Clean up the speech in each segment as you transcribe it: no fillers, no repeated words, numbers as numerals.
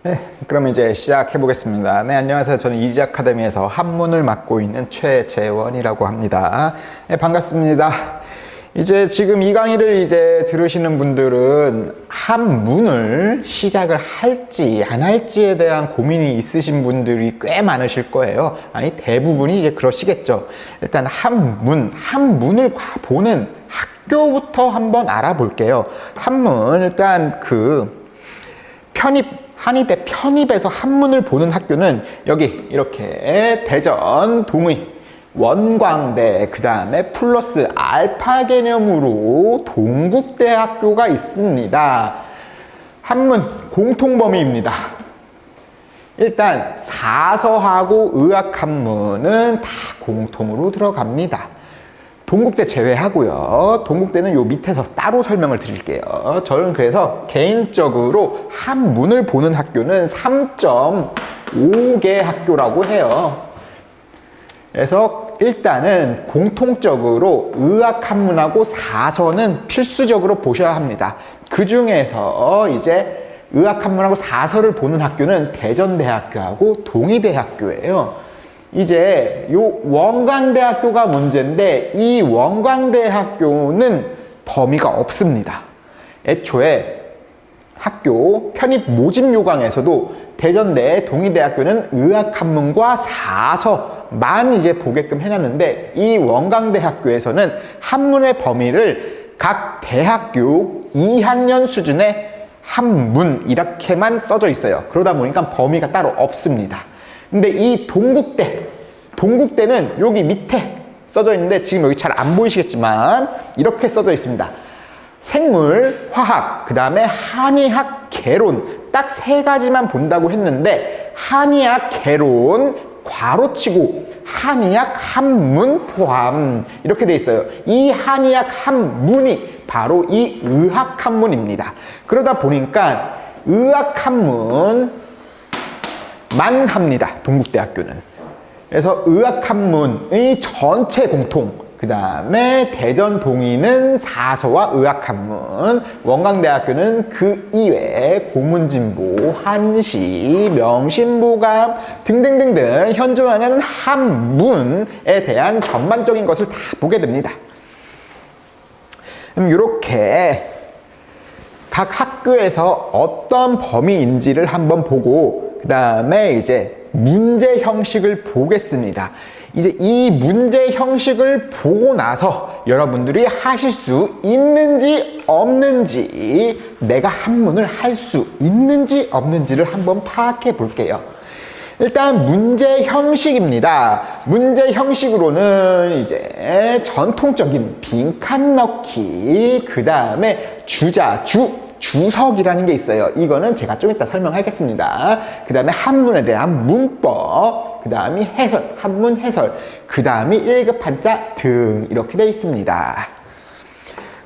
네, 그럼 이제 시작해 보겠습니다. 네, 안녕하세요. 저는 이지 아카데미에서 한문을 맡고 있는 최재원이라고 합니다. 네, 반갑습니다. 이제 지금 이 강의를 이제 들으시는 분들은 한문을 시작을 할지 안 할지에 대한 고민이 있으신 분들이 꽤 많으실 거예요. 아니, 대부분이 이제 그러시겠죠. 일단 한문을 보는 학교부터 한번 알아볼게요. 한문, 일단 한의대 편입에서 한문을 보는 학교는 여기 이렇게 대전 동의 원광대, 그 다음에 플러스 알파 개념으로 동국대학교가 있습니다. 한문 공통범위입니다. 일단 사서하고 의학한문은 다 공통으로 들어갑니다. 동국대 제외하고요. 동국대는 요 밑에서 따로 설명을 드릴게요. 저는 그래서 개인적으로 한문을 보는 학교는 3.5개 학교라고 해요. 그래서 일단은 공통적으로 의학한문하고 사서는 필수적으로 보셔야 합니다. 그 중에서 이제 의학한문하고 사서를 보는 학교는 대전대학교하고 동의대학교예요. 이제 요 원광대학교가 문제인데 이 원광대학교는 범위가 없습니다. 애초에 학교 편입 모집 요강에서도 대전대 동의대학교는 의학한문과 사서만 이제 보게끔 해놨는데 이 원광대학교에서는 한문의 범위를 각 대학교 2학년 수준의 한문 이렇게만 써져 있어요. 그러다 보니까 범위가 따로 없습니다. 근데 이 동국대는 여기 밑에 써져 있는데 지금 여기 잘 안 보이시겠지만 이렇게 써져 있습니다. 생물, 화학, 그 다음에 한의학, 개론 딱 세 가지만 본다고 했는데 한의학, 개론 괄호치고 한의학, 한문 포함 이렇게 돼 있어요. 이 한의학, 한문이 바로 이 의학한문입니다. 그러다 보니까 의학한문 만 합니다. 동국대학교는. 그래서 의학한문의 전체 공통, 그 다음에 대전 동의는 사서와 의학한문, 원광대학교는 그 이외에 고문진보, 한시, 명심보감 등등등등 현존하는 한문에 대한 전반적인 것을 다 보게 됩니다. 이렇게 각 학교에서 어떤 범위인지를 한번 보고 그 다음에 이제 문제 형식을 보겠습니다. 이제 이 문제 형식을 보고 나서 여러분들이 하실 수 있는지 없는지, 내가 한문을 할 수 있는지 없는지를 한번 파악해 볼게요. 일단 문제 형식입니다. 문제 형식으로는 이제 전통적인 빈칸 넣기, 그 다음에 주석이라는 게 있어요. 이거는 제가 좀 이따 설명하겠습니다. 그 다음에 한문에 대한 문법, 그 다음이 해설, 한문 해설, 그 다음이 1급 한자 등 이렇게 되어 있습니다.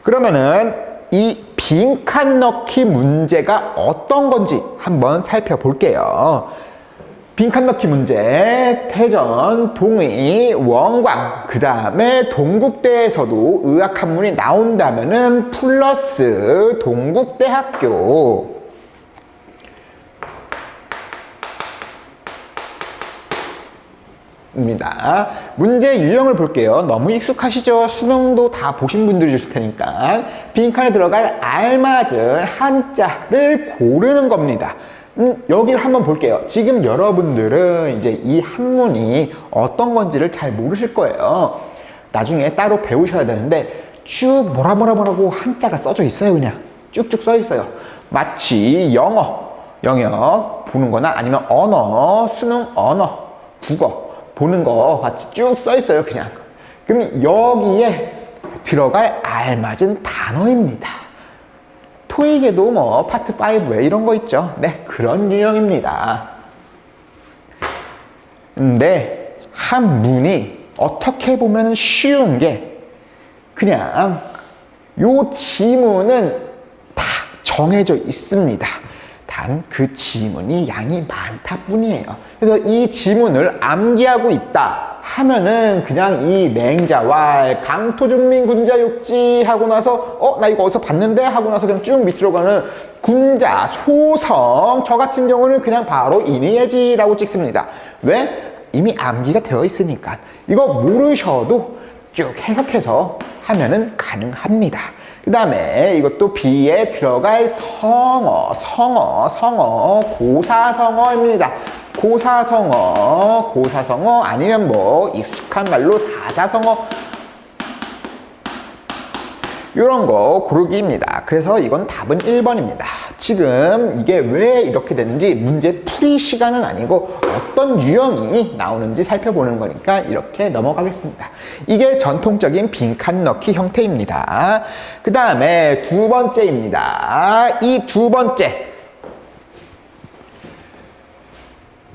그러면은 이 빈칸 넣기 문제가 어떤 건지 한번 살펴볼게요. 빈칸 넣기 문제, 대전, 동의, 원광, 그 다음에 동국대에서도 의학한문이 나온다면은 플러스 동국대학교. 입니다. 문제 유형을 볼게요. 너무 익숙하시죠? 수능도 다 보신 분들이실 테니까 빈칸에 들어갈 알맞은 한자를 고르는 겁니다. 여기를 한번 볼게요. 지금 여러분들은 이제 이 한문이 어떤 건지를 잘 모르실 거예요. 나중에 따로 배우셔야 되는데 쭉 뭐라고 한자가 써져 있어요. 그냥 쭉쭉 써 있어요. 마치 영역 보는 거나 아니면 언어, 수능 언어, 국어 보는 거 같이 쭉 써 있어요. 그냥. 그럼 여기에 들어갈 알맞은 단어입니다. 토익에도 뭐 파트 5에 이런 거 있죠. 네, 그런 유형입니다. 근데 한문이 어떻게 보면 쉬운 게 그냥 요 지문은 다 정해져 있습니다. 단 그 지문이 양이 많다 뿐이에요. 그래서 이 지문을 암기하고 있다 하면은 그냥 이 맹자왈 강토중민 군자욕지 하고 나서 나 이거 어디서 봤는데 하고 나서 그냥 쭉 밑으로 가는 군자 소성, 저 같은 경우는 그냥 바로 인의예지라고 찍습니다. 왜? 이미 암기가 되어 있으니까. 이거 모르셔도 쭉 해석해서 하면은 가능합니다. 그 다음에 이것도 비에 들어갈 성어, 고사성어입니다. 고사성어 아니면 뭐 익숙한 말로 사자성어 이런 거 고르기입니다. 그래서 이건 답은 1번입니다. 지금 이게 왜 이렇게 되는지 문제 풀이 시간은 아니고 어떤 유형이 나오는지 살펴보는 거니까 이렇게 넘어가겠습니다. 이게 전통적인 빈칸 넣기 형태입니다. 그 다음에 두 번째입니다. 이 두 번째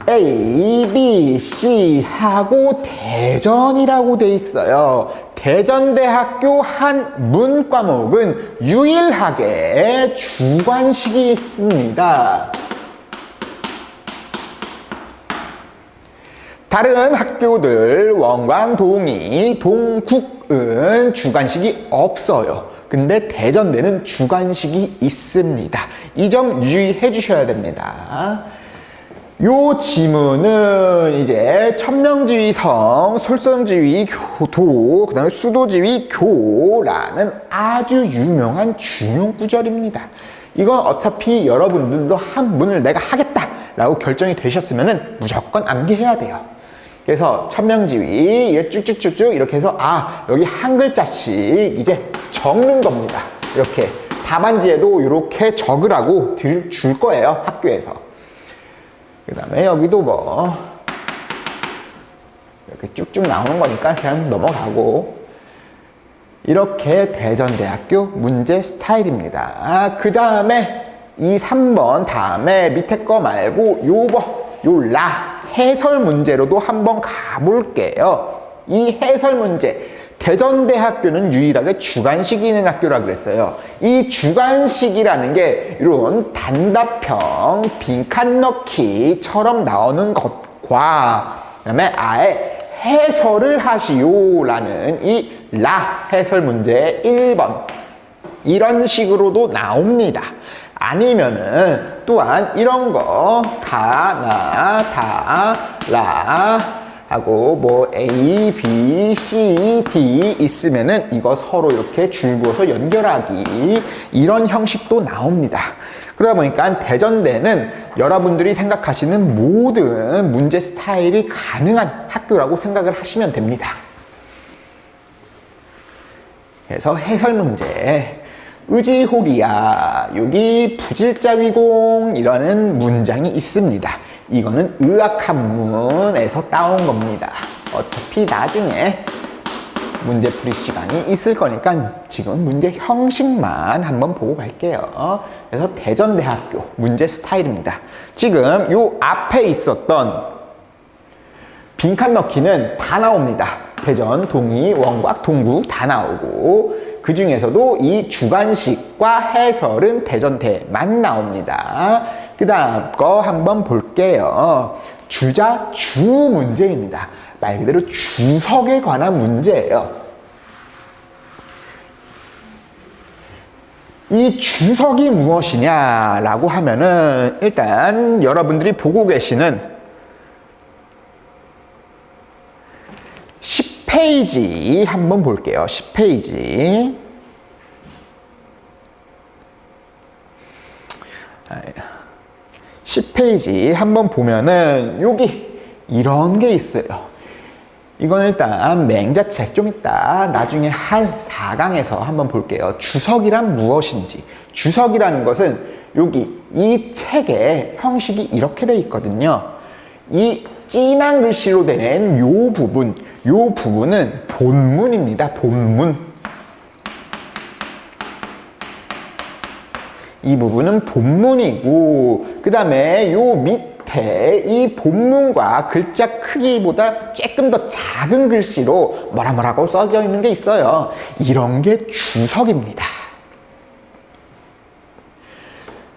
A, B, C 하고 대전이라고 돼 있어요. 대전대학교 한 문과목은 유일하게 주관식이 있습니다. 다른 학교들 원광, 동이, 동국은 주관식이 없어요. 근데 대전대는 주관식이 있습니다. 이 점 유의해 주셔야 됩니다. 요 지문은 이제 천명지휘성, 솔선지휘도, 그 다음에 수도지휘교라는 아주 유명한 중용 구절입니다. 이건 어차피 여러분들도 한 문을 내가 하겠다라고 결정이 되셨으면 무조건 암기해야 돼요. 그래서 천명지휘 이렇게 쭉쭉쭉쭉 이렇게 해서 여기 한 글자씩 이제 적는 겁니다. 이렇게 답안지에도 이렇게 적으라고 줄 거예요, 학교에서. 그 다음에 여기도 뭐 이렇게 쭉쭉 나오는 거니까 그냥 넘어가고 이렇게 대전대학교 문제 스타일입니다. 그 다음에 이 3번 다음에 밑에 거 말고 요 라 해설 문제로도 한번 가볼게요. 이 해설 문제 대전대학교는 유일하게 주관식이 있는 학교라 그랬어요. 이 주관식이라는 게 이런 단답형, 빈칸 넣기처럼 나오는 것과 그다음에 아예 해설을 하시오라는 이 라 해설 문제 1번 이런 식으로도 나옵니다. 아니면은 또한 이런 거 가나 다 라 하고 뭐 A, B, C, D 있으면은 이거 서로 이렇게 줄 그어서 연결하기 이런 형식도 나옵니다. 그러다 보니까 대전대는 여러분들이 생각하시는 모든 문제 스타일이 가능한 학교라고 생각을 하시면 됩니다. 그래서 해설 문제 의지호리야 여기 부질자위공 이라는 문장이 있습니다. 이거는 의학한문에서 따온 겁니다. 어차피 나중에 문제풀이 시간이 있을 거니까 지금 문제 형식만 한번 보고 갈게요. 그래서 대전대학교 문제 스타일입니다. 지금 요 앞에 있었던 빈칸 넣기는 다 나옵니다. 대전, 동의, 원곽, 동국 다 나오고 그 중에서도 이 주관식과 해설은 대전대만 나옵니다. 그 다음 거 한번 볼게요. 주자 주 문제입니다. 말 그대로 주석에 관한 문제예요. 이 주석이 무엇이냐라고 하면은 일단 여러분들이 보고 계시는 10페이지 한번 볼게요. 10페이지. 10페이지 한번 보면은 여기 이런 게 있어요. 이건 일단 맹자책 좀 이따 나중에 할 4강에서 한번 볼게요. 주석이란 무엇인지. 주석이라는 것은 여기 이 책의 형식이 이렇게 돼 있거든요. 이 진한 글씨로 된 요 부분은 본문입니다. 본문. 이 부분은 본문이고 그 다음에 요 밑에 이 본문과 글자 크기보다 조금 더 작은 글씨로 뭐라고 써져 있는 게 있어요. 이런 게 주석입니다.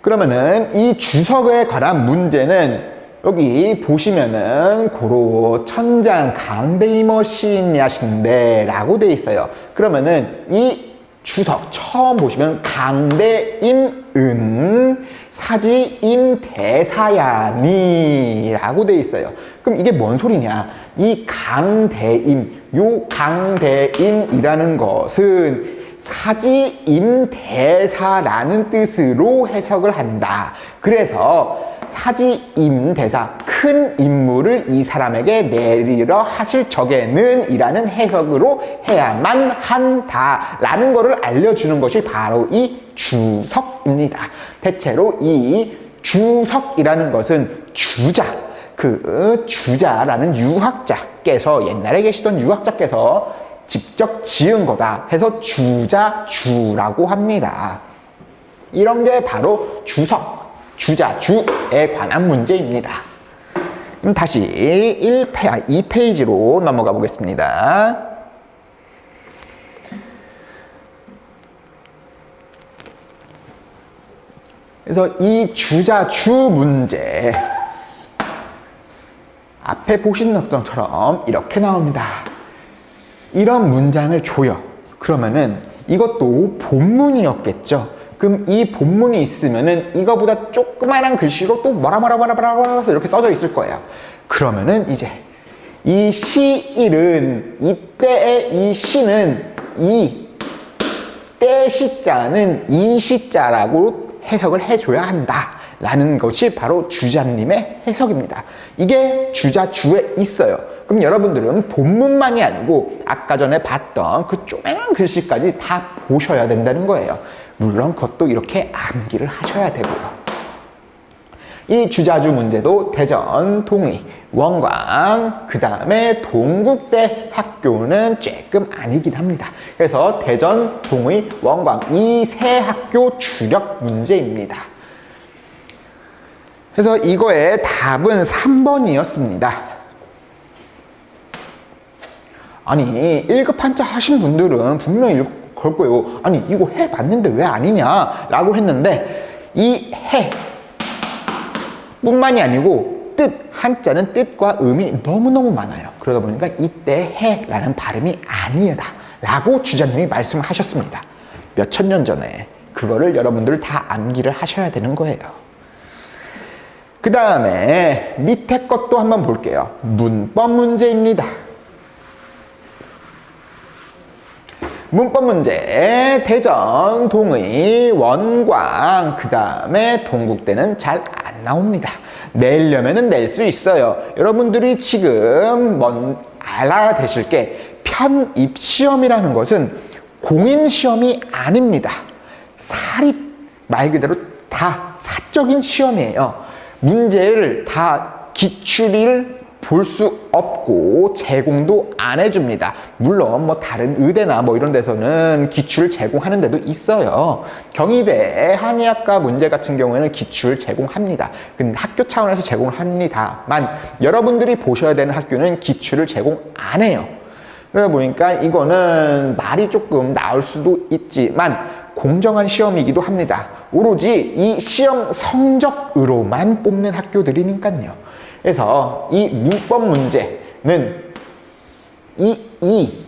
그러면은 이 주석에 관한 문제는 여기 보시면은 고로 천장 강대이 머신야신데 라고 돼 있어요. 그러면은 이 주석 처음 보시면 강대임은 사지임대사야니 라고 돼 있어요. 그럼 이게 뭔 소리냐? 이 강대임, 요 강대임이라는 것은 사지임대사라는 뜻으로 해석을 한다. 그래서 사지임대사, 큰 임무를 이 사람에게 내리려 하실 적에는 이라는 해석으로 해야만 한다라는 것을 알려주는 것이 바로 이 주석입니다. 대체로 이 주석이라는 것은 주자, 그 주자라는 유학자께서, 옛날에 계시던 유학자께서 직접 지은 거다 해서 주자주라고 합니다. 이런 게 바로 주석, 주자주에 관한 문제입니다. 그럼 다시 2페이지로 넘어가 보겠습니다. 그래서 이 주자주 문제 앞에 보시는 것처럼 이렇게 나옵니다. 이런 문장을 줘요. 그러면은 이것도 본문이었겠죠. 그럼 이 본문이 있으면은 이거보다 조그만한 글씨로 또 뭐라 이렇게 써져 있을 거예요. 그러면은 이제 이 시일은, 이때의 이 시는 이 때 시자는 이 시자라고 해석을 해줘야 한다 라는 것이 바로 주자님의 해석입니다. 이게 주자주에 있어요. 그럼 여러분들은 본문만이 아니고 아까 전에 봤던 그 조그만 글씨까지 다 보셔야 된다는 거예요. 물론 그것도 이렇게 암기를 하셔야 되고요. 이 주자주 문제도 대전, 동의, 원광, 그 다음에 동국대 학교는 조금 아니긴 합니다. 그래서 대전, 동의, 원광 이 세 학교 주력 문제입니다. 그래서 이거의 답은 3번이었습니다. 아니 1급 한자 하신 분들은 분명히 그럴 거예요. 아니 이거 해봤는데 왜 아니냐 라고 했는데 이 해 뿐만이 아니고 뜻, 한자는 뜻과 음이 너무너무 많아요. 그러다 보니까 이때 해라는 발음이 아니다 라고 주자님이 말씀을 하셨습니다. 몇천 년 전에. 그거를 여러분들 다 암기를 하셔야 되는 거예요. 그 다음에 밑에 것도 한번 볼게요. 문법 문제입니다. 문법 문제, 대전, 동의, 원광, 그 다음에 동국대는 잘 안 나옵니다. 내려면은 낼 수 있어요. 여러분들이 지금 알아야 되실 게 편입시험이라는 것은 공인시험이 아닙니다. 사립, 말 그대로 다 사적인 시험이에요. 문제를 다 기출을 볼 수 없고 제공도 안 해줍니다. 물론 뭐 다른 의대나 뭐 이런 데서는 기출 제공하는 데도 있어요. 경희대 한의학과 문제 같은 경우에는 기출 제공합니다. 근데 학교 차원에서 제공합니다만 여러분들이 보셔야 되는 학교는 기출을 제공 안 해요. 그러다 보니까 이거는 말이 조금 나올 수도 있지만 공정한 시험이기도 합니다. 오로지 이 시험 성적으로만 뽑는 학교들이니까요. 그래서 이 문법 문제는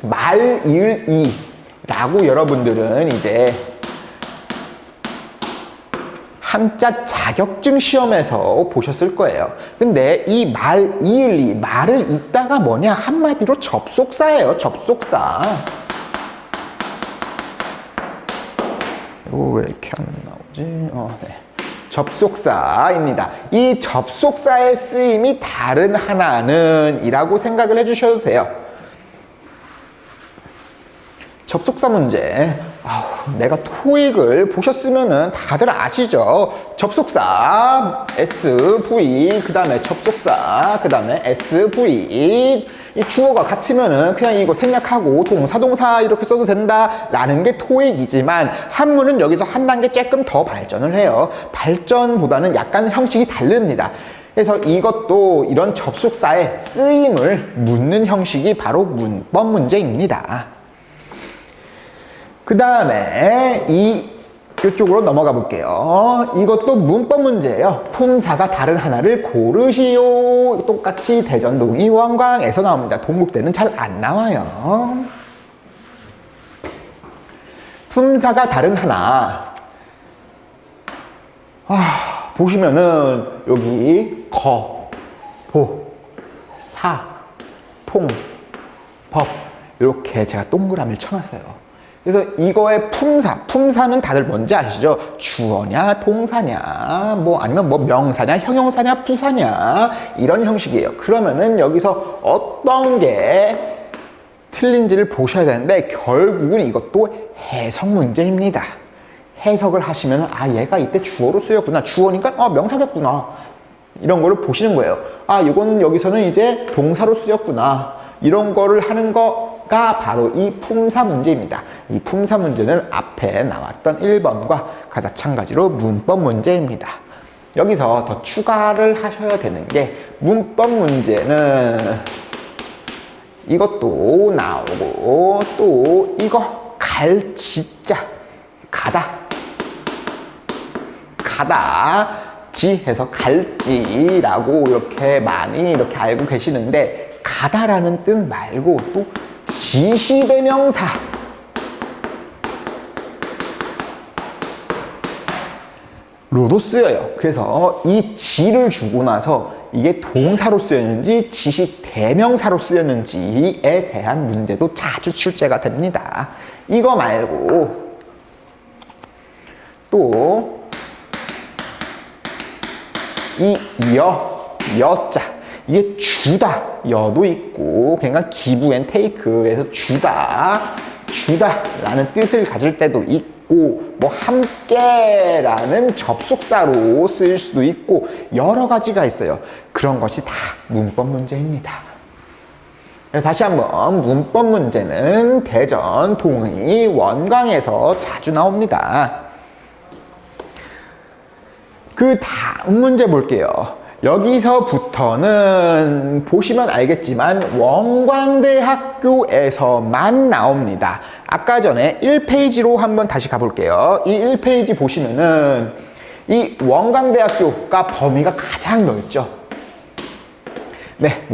말, 이을, 이라고 여러분들은 이제 한자 자격증 시험에서 보셨을 거예요. 근데 이 말, 이을, 이 말을 잇다가 뭐냐? 한마디로 접속사예요. 접속사. 이거 왜 이렇게 안 나오지? 네. 접속사입니다. 이 접속사의 쓰임이 다른 하나는 이라고 생각을 해주셔도 돼요. 접속사 문제. 내가 토익을 보셨으면은 다들 아시죠? 접속사 SV, 그 다음에 접속사, 그 다음에 SV. 이 주어가 같으면은 그냥 이거 생략하고 동사 이렇게 써도 된다라는 게 토익이지만 한문은 여기서 한 단계 조금 더 발전을 해요. 발전보다는 약간 형식이 다릅니다. 그래서 이것도 이런 접속사의 쓰임을 묻는 형식이 바로 문법 문제입니다. 그 다음에 이 이쪽으로 넘어가 볼게요. 이것도 문법 문제예요. 품사가 다른 하나를 고르시오. 똑같이 대전동이 원광에서 나옵니다. 동국대는 잘 안 나와요. 품사가 다른 하나. 보시면은 여기 거, 보, 사, 통, 법 이렇게 제가 동그라미를 쳐놨어요. 그래서 이거의 품사는 다들 뭔지 아시죠? 주어냐, 동사냐, 뭐 아니면 뭐 명사냐, 형용사냐, 부사냐 이런 형식이에요. 그러면은 여기서 어떤 게 틀린지를 보셔야 되는데 결국은 이것도 해석 문제입니다. 해석을 하시면 얘가 이때 주어로 쓰였구나. 주어니까 명사겠구나. 이런 거를 보시는 거예요. 이거는 여기서는 이제 동사로 쓰였구나. 이런 거를 하는 거가 바로 이 품사 문제입니다. 이 품사 문제는 앞에 나왔던 1번과 마찬가지로 문법 문제입니다. 여기서 더 추가를 하셔야 되는 게 문법 문제는 이것도 나오고 또 이거 갈지자 가다지 해서 갈지라고 이렇게 많이 이렇게 알고 계시는데 가다라는 뜻 말고 또 지시대명사 로도 쓰여요. 그래서 이 지를 주고 나서 이게 동사로 쓰였는지 지시대명사로 쓰였는지에 대한 문제도 자주 출제가 됩니다. 이거 말고 또 이 여자 이게 주다 여도 있고 그러니까 give and take에서 주다라는 뜻을 가질 때도 있고 뭐 함께라는 접속사로 쓰일 수도 있고 여러 가지가 있어요. 그런 것이 다 문법 문제입니다. 다시 한번 문법 문제는 대전, 동의, 원광에서 자주 나옵니다. 그 다음 문제 볼게요. 여기서부터는 보시면 알겠지만 원광대학교에서만 나옵니다. 아까 전에 1페이지로 한번 다시 가볼게요. 이 1페이지 보시면은 이 원광대학교가 범위가 가장 넓죠. 네,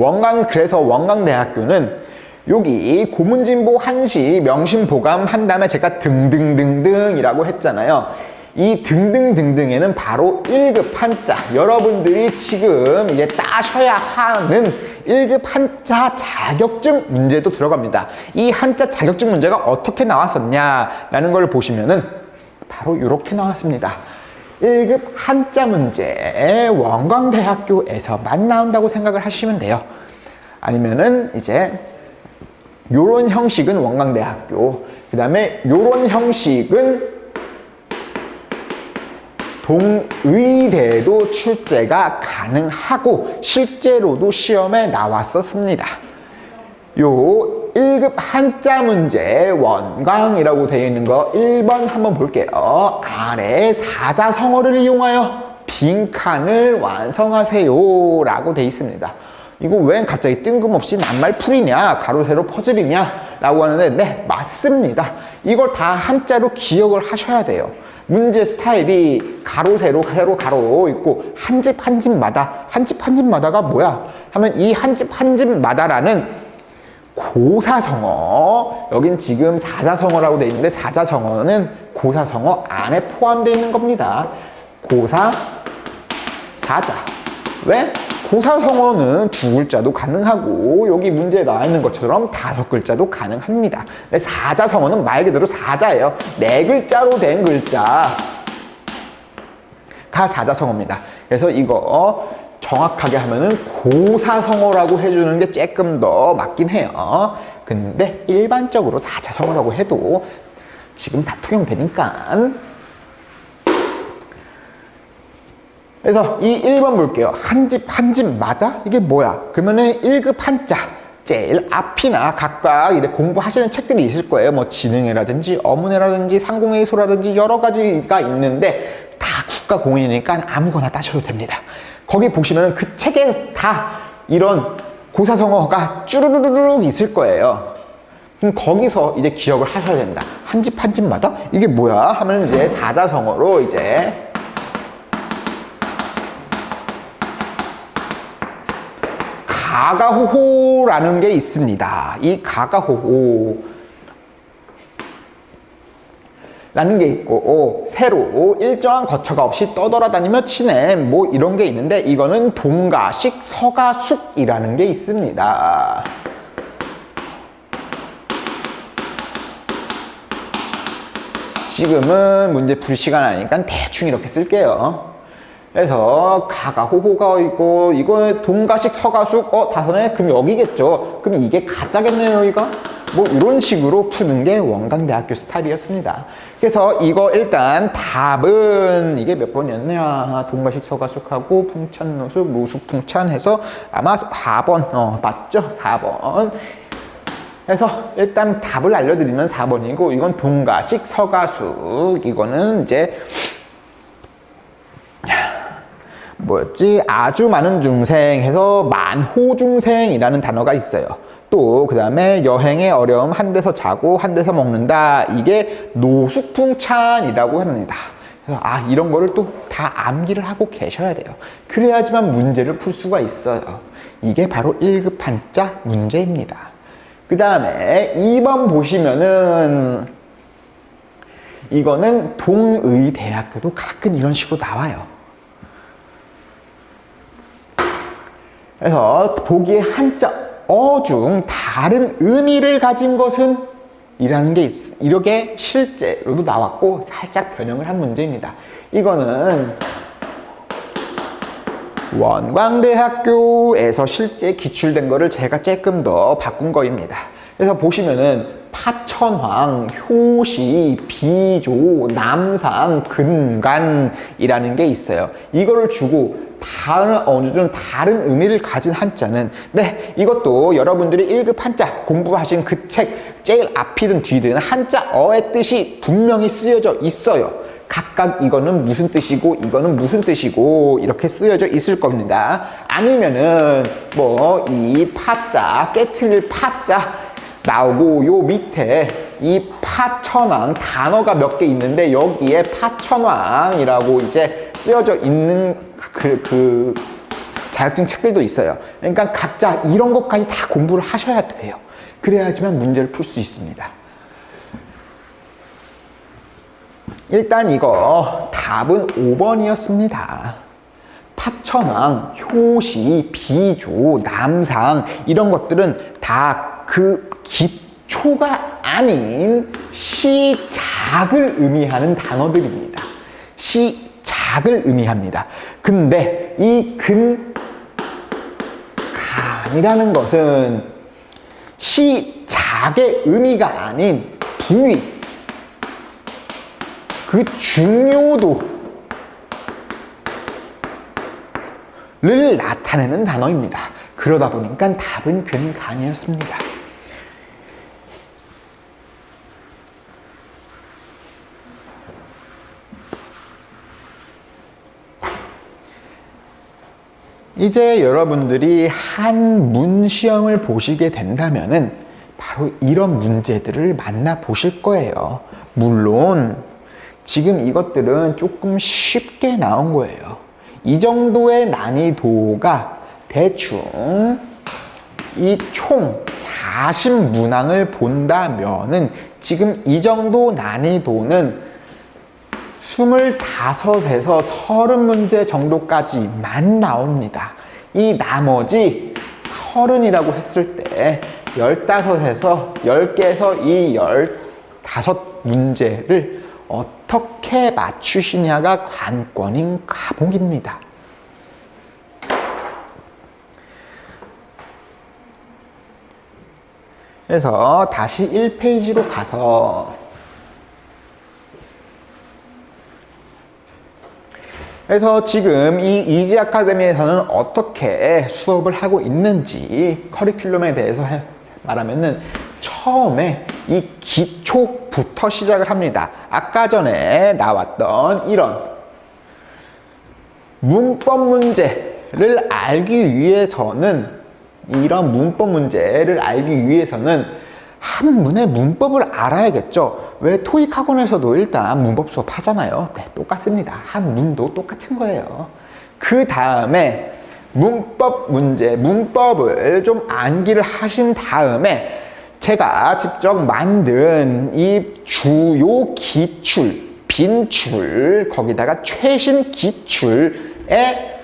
그래서 원광대학교는 여기 고문진보 한시 명심보감 한 다음에 제가 등등등등이라고 했잖아요. 이 등등등등에는 바로 1급 한자, 여러분들이 지금 이제 따셔야 하는 1급 한자 자격증 문제도 들어갑니다. 이 한자 자격증 문제가 어떻게 나왔었냐라는 걸 보시면은 바로 이렇게 나왔습니다. 1급 한자 문제 원광대학교에서만 나온다고 생각을 하시면 돼요. 아니면은 이제 요런 형식은 원광대학교, 그 다음에 요런 형식은 동의대도 출제가 가능하고 실제로도 시험에 나왔었습니다. 요 1급 한자 문제 원광이라고 되어 있는 거 1번 한번 볼게요. 아래 사자성어를 이용하여 빈칸을 완성하세요 라고 되어 있습니다. 이거 왜 갑자기 뜬금없이 낱말풀이냐 가로 세로 퍼즐이냐 라고 하는데 네, 맞습니다. 이걸 다 한자로 기억을 하셔야 돼요. 문제 스타일이 가로 세로 세로 가로 있고 한 집 한 집마다가 뭐야 하면 이 한 집 한 집마다라는 고사성어, 여긴 지금 사자성어라고 되어 있는데 사자성어는 고사성어 안에 포함되어 있는 겁니다. 고사, 사자. 왜? 고사성어는 2글자도 가능하고 여기 문제에 나와 있는 것처럼 5글자도 가능합니다. 사자성어는 말 그대로 사자예요. 4글자로 된 글자가 사자성어입니다. 그래서 이거 정확하게 하면은 고사성어라고 해주는 게 조금 더 맞긴 해요. 근데 일반적으로 사자성어라고 해도 지금 다 통용되니까. 그래서 이 1번 볼게요. 한 집 한 집마다 이게 뭐야? 그러면은 1급 한자 제일 앞이나 각각 이렇게 공부하시는 책들이 있을 거예요. 뭐 지능해라든지 어문해라든지 상공회의소라든지 여러 가지가 있는데 다 국가공인이니까 아무거나 따셔도 됩니다. 거기 보시면 그 책에 다 이런 고사성어가 쭈르르륵 있을 거예요. 그럼 거기서 이제 기억을 하셔야 된다. 한 집 한 집마다 이게 뭐야 하면 이제 사자성어로 이제 가가호호라는 게 있습니다. 이 가가호호 라는 게 있고, 새로 일정한 거처가 없이 떠돌아다니며 치냄 뭐 이런 게 있는데, 이거는 동가식 서가숙이라는 게 있습니다. 지금은 문제 풀 시간 아니니까 대충 이렇게 쓸게요. 그래서 가가호호가 있고, 이거는 동가식 서가숙, 다섯네? 그럼 여기겠죠. 그럼 이게 가짜겠네요, 여기가? 뭐 이런 식으로 푸는 게 원광대학교 스타일이었습니다. 그래서 이거 일단 답은 이게 몇 번이었냐, 동가식 서가숙하고 풍찬노숙 노숙풍찬 해서 아마 4번 맞죠? 4번. 그래서 일단 답을 알려드리면 4번이고, 이건 동가식 서가숙, 이거는 이제 뭐였지? 아주 많은 중생 해서 만호중생이라는 단어가 있어요. 또 그 다음에 여행의 어려움, 한 데서 자고 한 데서 먹는다, 이게 노숙풍찬이라고 합니다. 그래서 이런 거를 또 다 암기를 하고 계셔야 돼요. 그래야지만 문제를 풀 수가 있어요. 이게 바로 1급 한자 문제입니다. 그 다음에 2번 보시면은 이거는 동의대학교도 가끔 이런 식으로 나와요. 그래서 보기에 한자 어 중 다른 의미를 가진 것은 이라는 게 이렇게 실제로도 나왔고 살짝 변형을 한 문제입니다. 이거는 원광대학교에서 실제 기출된 거를 제가 조금 더 바꾼 거입니다. 그래서 보시면은 파천황, 효시, 비조, 남상, 근간이라는 게 있어요. 이거를 주고 어느 좀 다른 의미를 가진 한자는, 네, 이것도 여러분들이 1급 한자 공부하신 그 책 제일 앞이든 뒤든 한자 어의 뜻이 분명히 쓰여져 있어요. 각각 이거는 무슨 뜻이고 이거는 무슨 뜻이고 이렇게 쓰여져 있을 겁니다. 아니면은 뭐 이 파자, 깨트릴 파자 나오고 요 밑에 이 파천왕 단어가 몇 개 있는데 여기에 파천왕이라고 이제 쓰여져 있는 그 자격증 책들도 있어요. 그러니까 각자 이런 것까지 다 공부를 하셔야 돼요. 그래야지만 문제를 풀 수 있습니다. 일단 이거 답은 5번이었습니다. 파천왕, 효시, 비조, 남상 이런 것들은 다 그 기초가 아닌 시작을 의미하는 단어들입니다. 시작을 의미합니다. 근데 이 근간이라는 것은 시작의 의미가 아닌 부위, 그 중요도를 나타내는 단어입니다. 그러다 보니까 답은 근간이었습니다. 이제 여러분들이 한문 시험을 보시게 된다면은 바로 이런 문제들을 만나 보실 거예요. 물론 지금 이것들은 조금 쉽게 나온 거예요. 이 정도의 난이도가 대충 이 총 40문항을 본다면은 지금 이 정도 난이도는 25에서 30문제 정도까지만 나옵니다. 이 나머지 30이라고 했을 때 15에서 10개에서 이 15문제를 어떻게 맞추시냐가 관건인 과목입니다. 그래서 다시 1페이지로 가서 그래서 지금 이 이지 아카데미에서는 어떻게 수업을 하고 있는지 커리큘럼에 대해서 말하면은 처음에 이 기초부터 시작을 합니다. 아까 전에 나왔던 이런 문법 문제를 알기 위해서는 한문의 문법을 알아야겠죠. 왜 토익 학원에서도 일단 문법 수업 하잖아요. 네, 똑같습니다. 한문도 똑같은 거예요. 그 다음에 문법 문제, 문법을 좀 암기를 하신 다음에 제가 직접 만든 이 주요 기출, 빈출, 거기다가 최신 기출의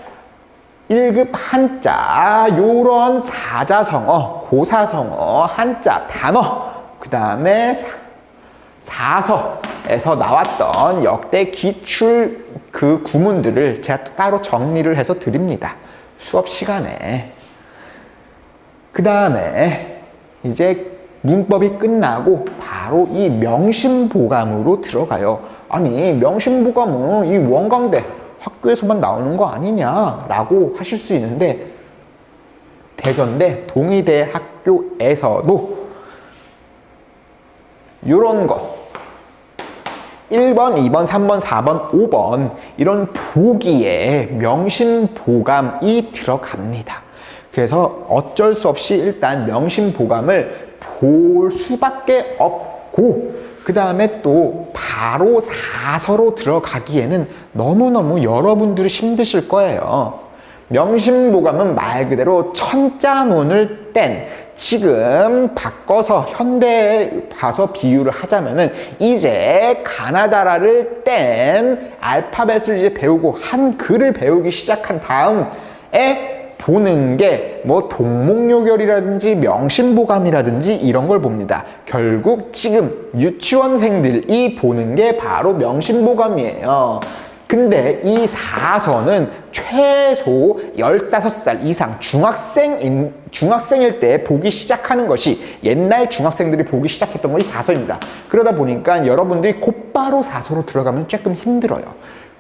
1급 한자, 요런 사자성어, 고사성어, 한자, 단어, 그 다음에 사서에서 나왔던 역대 기출 그 구문들을 제가 따로 정리를 해서 드립니다. 수업 시간에. 그 다음에 이제 문법이 끝나고 바로 이 명심보감으로 들어가요. 아니, 명심보감은 이 원광대 학교에서만 나오는 거 아니냐라고 하실 수 있는데, 대전대 동의대 학교에서도 요런 거 1번, 2번, 3번, 4번, 5번 이런 보기에 명심보감이 들어갑니다. 그래서 어쩔 수 없이 일단 명심보감을 볼 수밖에 없고, 그 다음에 또 바로 사서로 들어가기에는 너무너무 여러분들이 힘드실 거예요. 명심보감은 말 그대로 천자문을 뗀, 지금 바꿔서 현대에 봐서 비유를 하자면은 이제 가나다라를 뗀 알파벳을 이제 배우고 한글을 배우기 시작한 다음에 보는 게 뭐 동목요결이라든지 명심보감이라든지 이런 걸 봅니다. 결국 지금 유치원생들이 보는 게 바로 명심보감이에요. 근데 이 사서는 최소 15살 이상 중학생일 때 보기 시작하는 것이, 옛날 중학생들이 보기 시작했던 것이 사서입니다. 그러다 보니까 여러분들이 곧바로 사서로 들어가면 조금 힘들어요.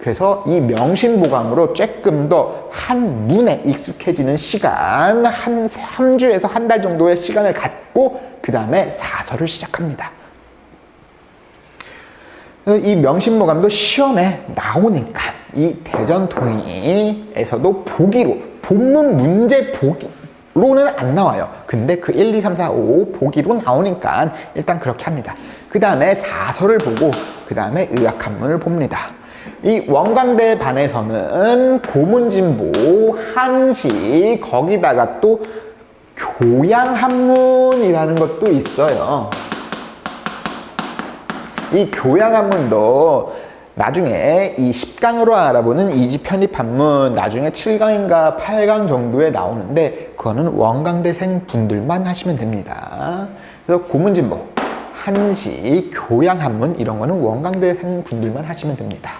그래서 이 명심보감으로 조금 더 한문에 익숙해지는 시간, 한 3주에서 한 달 정도의 시간을 갖고 그 다음에 사서를 시작합니다. 이 명심보감도 시험에 나오니까 이 대전통의에서도 보기로, 본문 문제 보기로는 안 나와요. 근데 그 1, 2, 3, 4, 5 보기로 나오니까 일단 그렇게 합니다. 그 다음에 사서를 보고 그 다음에 의학한문을 봅니다. 이 원광대 반에서는 고문진보, 한시, 거기다가 또 교양한문이라는 것도 있어요. 이 교양한문도 나중에 이 10강으로 알아보는 이지 편입한문 나중에 7강인가 8강 정도에 나오는데, 그거는 원광대생 분들만 하시면 됩니다. 그래서 고문진보, 한시, 교양한문 이런 거는 원광대생 분들만 하시면 됩니다.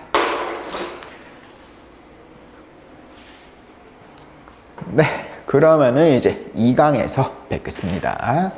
네, 그러면은 이제 2강에서 뵙겠습니다.